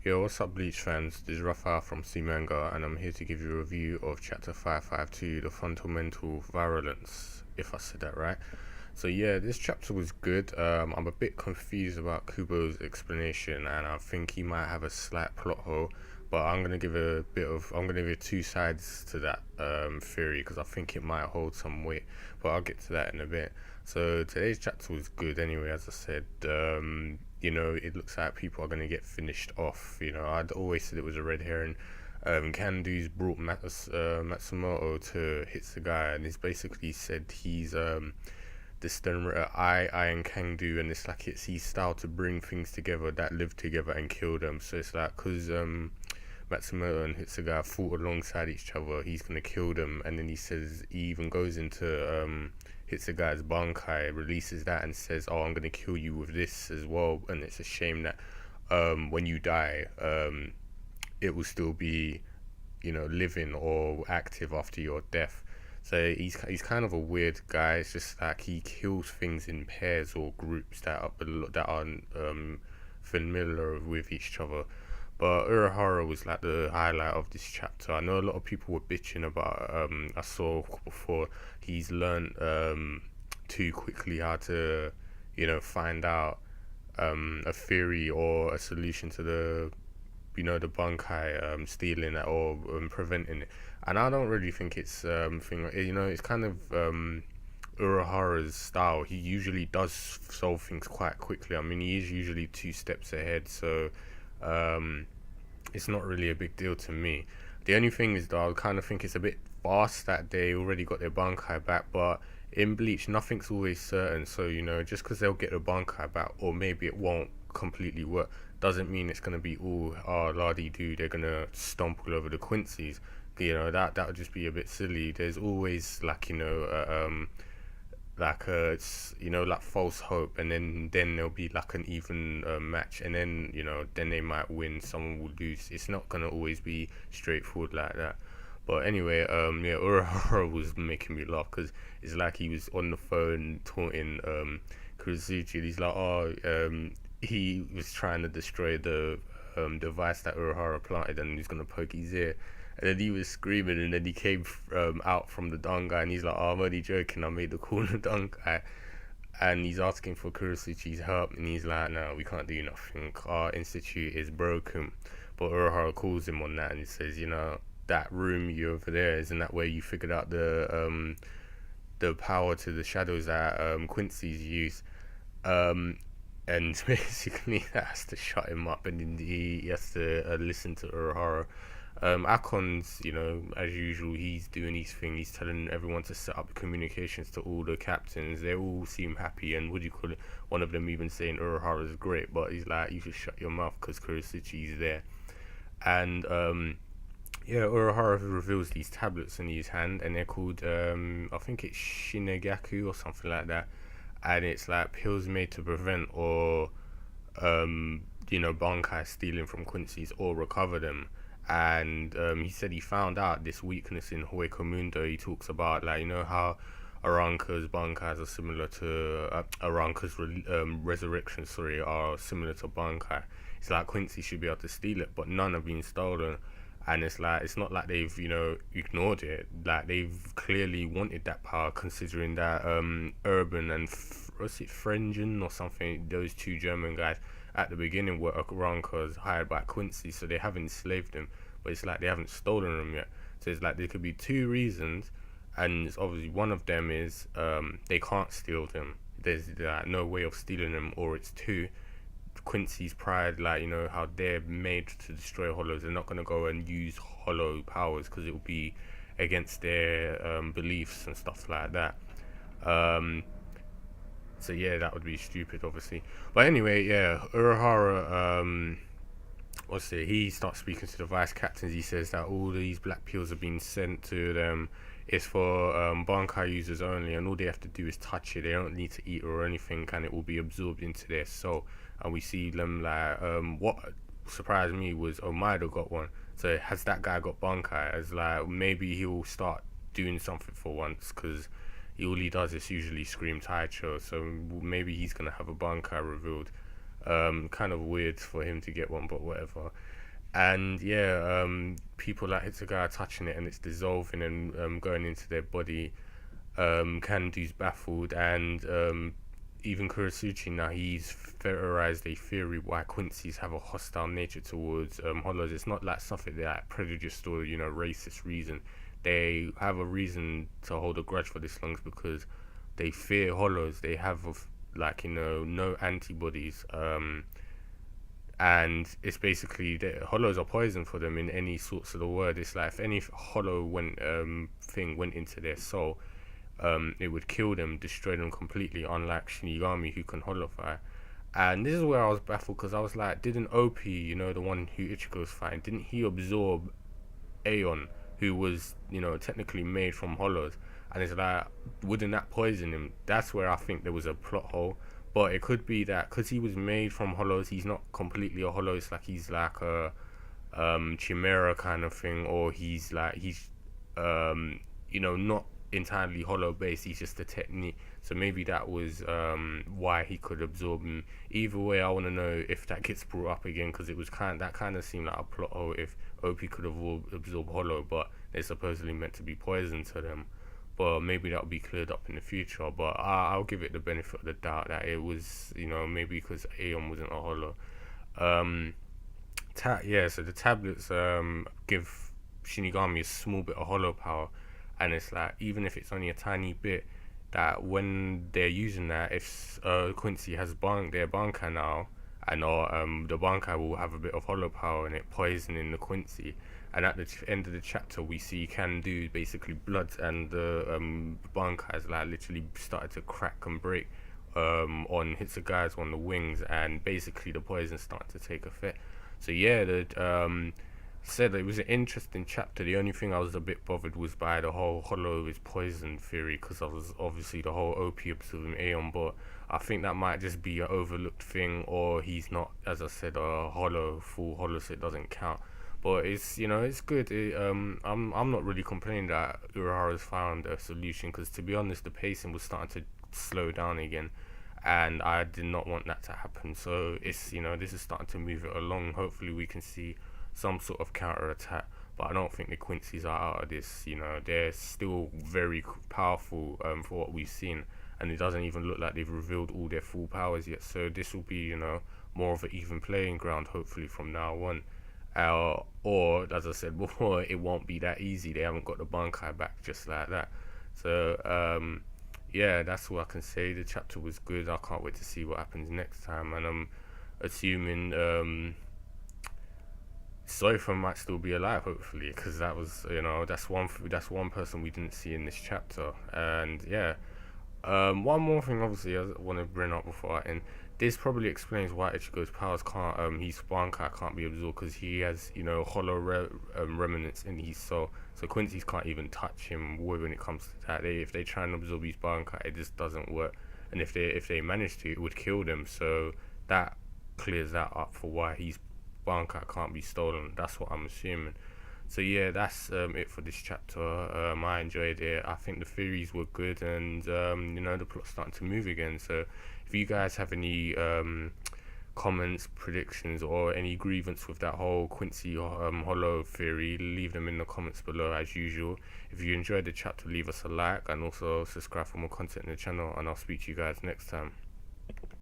Yo, what's up, Bleach fans? This is Rafa from C Manga, and I'm here to give you a review of Chapter 552, The Fundamental Virulence, if I said that right. So yeah, this chapter was good. I'm a bit confused about Kubo's explanation, and I think he might have a slight plot hole. But I'm gonna give two sides to that theory because I think it might hold some weight. But I'll get to that in a bit. So today's chapter was good anyway, as I said. It looks like people are gonna get finished off. I'd always said it was a red herring. Kandu's brought Matsumoto to Hitsugai, and he's basically said he's the Sturmer I and Kangdu, and it's like it's his style to bring things together that live together and kill them. So it's like because Matsumoto and Hitsugai fought alongside each other, he's gonna kill them, and then he says he even goes into Hitsugai's Bankai, releases that, and says, "Oh, I'm gonna kill you with this as well." And it's a shame that when you die, it will still be, living or active after your death. So he's kind of a weird guy. It's just like he kills things in pairs or groups that are familiar with each other. But Urahara was like the highlight of this chapter. I know a lot of people were bitching about. I saw before he's learned too quickly how to, find out a theory or a solution to the Bankai stealing it or preventing it. And I don't really think it's it's kind of Urahara's style. He usually does solve things quite quickly. I mean, he is usually two steps ahead, so it's not really a big deal to me. The only thing is, though, I kind of think it's a bit fast that they already got their Bankai back, but in Bleach, nothing's always certain. So, just because they'll get a Bankai back, or maybe it won't completely work, doesn't mean it's going to be all la-di-do. They're going to stomp all over the Quincy's. That would just be a bit silly. There's always, like false hope, and then there'll be like an even match, and then they might win, someone will lose. It's not gonna always be straightforward like that. But anyway, Urahara was making me laugh because it's like he was on the phone taunting Kurosuchi, and he's like, he was trying to destroy the device that Urahara planted, and he's gonna poke his ear. And then he was screaming, and then he came out from the dung guy, and he's like, "Oh, I'm only joking. I made the call to the dung guy." And he's asking for Kurosuchi's help, and he's like, "No, we can't do nothing. Our institute is broken." But Urahara calls him on that, and he says, "That room you over there, isn't that where you figured out the power to the shadows that Quincy's use?" And basically that has to shut him up, and he has to listen to Urahara. Akon's, as usual, he's doing his thing. He's telling everyone to set up communications to all the captains. They all seem happy, and what do you call it? One of them even saying Urahara is great, but he's like, you should shut your mouth because Kurosuchi's there. And Urahara reveals these tablets in his hand, and they're called I think it's Shinagaku or something like that, and it's like pills made to prevent or Bankai stealing from Quincy's or recover them. And he said he found out this weakness in Hueco. He talks about, like, how Arrancar's Bankais are similar to Arrancar's resurrection, are similar to Bankai. It's like Quincy should be able to steal it, but none have been stolen. And it's like, it's not like they've ignored it. Like, they've clearly wanted that power, considering that Urban and what's it, Frengen or something, those two German guys at the beginning were Arrancar's hired by Quincy, so they haven't enslaved them, but it's like they haven't stolen them yet. So it's like there could be two reasons, and it's obviously one of them is they can't steal them. There's no way of stealing them, or it's two, Quincy's pride, how they're made to destroy hollows. They're not going to go and use hollow powers because it will be against their beliefs and stuff like that. So yeah, that would be stupid, obviously. But anyway, Urahara, he starts speaking to the vice captains. He says that all these black pills have been sent to them. It's for Bankai users only, and all they have to do is touch it. They don't need to eat or anything, and it will be absorbed into their soul. And we see them like, what surprised me was Omaido got one. So has that guy got Bankai? As like, maybe he'll start doing something for once, because all he does is usually scream Taicho, so maybe he's gonna have a Bankai revealed. Kind of weird for him to get one, but whatever. And yeah, people like Hitsuga are touching it and it's dissolving and going into their body. Kandu's baffled, and even Kurasuchi now, he's theorized a theory why Quincy's have a hostile nature towards hollows. It's not like something like prejudiced or racist reason. They have a reason to hold a grudge for this long because they fear hollows. They have like no antibodies. And it's basically the hollows are poison for them in any sorts of the word. It's like if any hollow thing went into their soul, it would kill them, destroy them completely, unlike Shinigami who can holofy. And this is where I was baffled because I was like, didn't OP, the one who Ichigo's fighting, didn't he absorb Aeon, who was, technically made from hollows? And it's like, wouldn't that poison him? That's where I think there was a plot hole. But it could be that because he was made from hollows, he's not completely a hollow. It's like he's like a chimera kind of thing, or he's not entirely hollow based. He's just a technique. So maybe that was why he could absorb him. Either way, I want to know if that gets brought up again, because it was that kind of seemed like a plot hole if OP could absorb hollow, but they're supposedly meant to be poison to them. But maybe that'll be cleared up in the future. But I'll give it the benefit of the doubt that it was, maybe because Aeon wasn't a hollow. So the tablets give Shinigami a small bit of hollow power, and it's like, even if it's only a tiny bit, that when they're using that, if Quincy has their Bankai now, and the Bankai will have a bit of hollow power in it, poisoning the Quincy. And at the end of the chapter, we see Kandu basically blood, and the Bankai has like literally started to crack and break on Hitsuga's on the wings, and basically the poison started to take effect. So yeah, said it was an interesting chapter. The only thing I was a bit bothered was by the whole hollow is poison theory, because I was obviously the whole OP absorbing Aeon, but I think that might just be an overlooked thing, or he's not, as I said, a full hollow, so it doesn't count. But it's it's good. I'm not really complaining that Urahara's found a solution, because to be honest, the pacing was starting to slow down again, and I did not want that to happen. So it's this is starting to move it along. Hopefully we can see some sort of counter attack, but I don't think the Quincy's are out of this. They're still very powerful for what we've seen, and it doesn't even look like they've revealed all their full powers yet. So this will be more of an even playing ground, hopefully, from now on. Or as I said before, it won't be that easy. They haven't got the Bankai back just like that. So yeah, that's all I can say. The chapter was good. I can't wait to see what happens next time, and I'm assuming Soifa might still be alive, hopefully, because that was that's one person we didn't see in this chapter. And yeah, one more thing, obviously, I want to bring up before I end. This probably explains why Ichigo's powers can't, his Bankai can't be absorbed, because he has, hollow remnants in his soul. So Quincy's can't even touch him when it comes to that. If they try and absorb his Bankai, it just doesn't work. And if they manage to, it would kill them. So that clears that up for why his Bankai can't be stolen. That's what I'm assuming. So yeah, that's it for this chapter. I enjoyed it. I think the theories were good, and the plot's starting to move again. So if you guys have any comments, predictions, or any grievance with that whole Quincy hollow theory, leave them in the comments below as usual. If you enjoyed the chapter, leave us a like, and also subscribe for more content in the channel, and I'll speak to you guys next time.